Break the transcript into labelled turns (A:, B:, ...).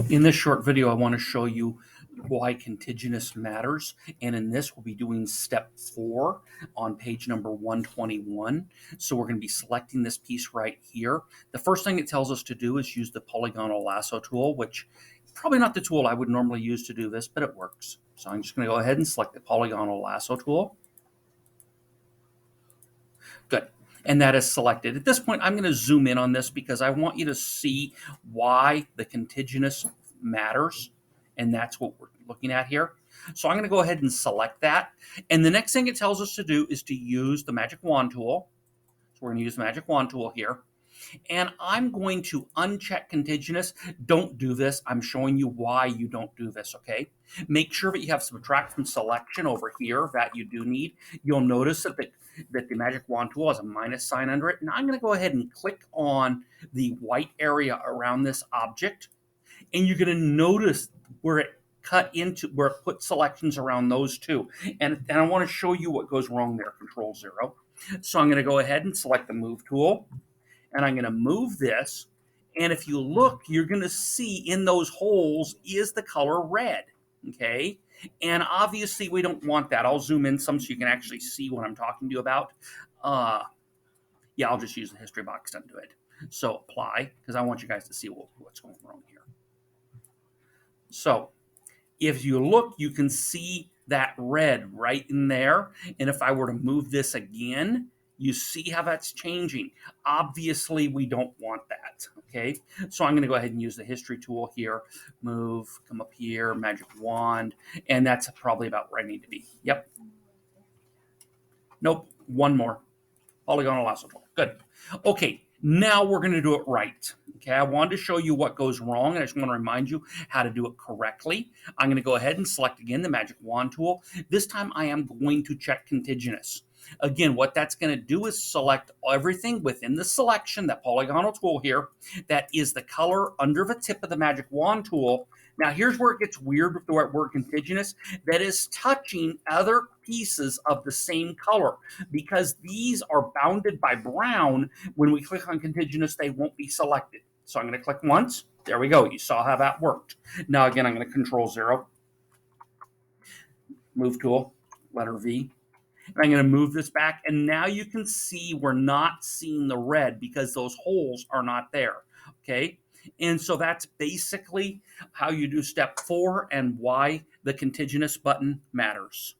A: In this short video, I want to show you why contiguous matters. And in this, we'll be doing step 4 on page number 121. So we're going to be selecting this piece right here. The first thing it tells us to do is use the polygonal lasso tool, which probably not the tool I would normally use to do this, but it works. So I'm just going to go ahead and select the polygonal lasso tool. Good. And that is selected. At this point, I'm going to zoom in on this because I want you to see why the contiguous matters. And that's what we're looking at here. So I'm going to go ahead and select that. And the next thing it tells us to do is to use the magic wand tool. So we're going to use the magic wand tool here. And I'm going to uncheck contiguous. Don't do this. I'm showing you why you don't do this, okay? Make sure that you have subtract from selection over here that you do need. You'll notice that the magic wand tool has a minus sign under it. Now I'm going to go ahead and click on the white area around this object. And you're going to notice where it cut into, where it put selections around those two. And I want to show you what goes wrong there, Control 0. So I'm going to go ahead and select the move tool. And I'm going to move this. And if you look, you're going to see in those holes is the color red. Okay. And obviously we don't want that. I'll zoom in some so you can actually see what I'm talking to you about. Yeah, I'll just use the history box to undo it. So apply, because I want you guys to see what's going wrong here. So if you look, you can see that red right in there. And if I were to move this again, you see how that's changing. Obviously, we don't want that, okay? So I'm going to go ahead and use the history tool here. Move, come up here, magic wand, and that's probably about where I need to be. Yep. Nope, one more. Polygonal lasso tool. Good. Okay, now we're going to do it right. Okay, I wanted to show you what goes wrong, and I just want to remind you how to do it correctly. I'm going to go ahead and select again the magic wand tool. This time I am going to check contiguous. Again, what that's going to do is select everything within the selection, that polygonal tool here, that is the color under the tip of the magic wand tool. Now, here's where it gets weird with the word contiguous. That is touching other pieces of the same color. Because these are bounded by brown, when we click on contiguous, they won't be selected. So I'm going to click once. There we go. You saw how that worked. Now, again, I'm going to Control 0. Move tool, letter V. And I'm going to move this back, and now you can see we're not seeing the red because those holes are not there, okay? And so that's basically how you do step 4 and why the contiguous button matters.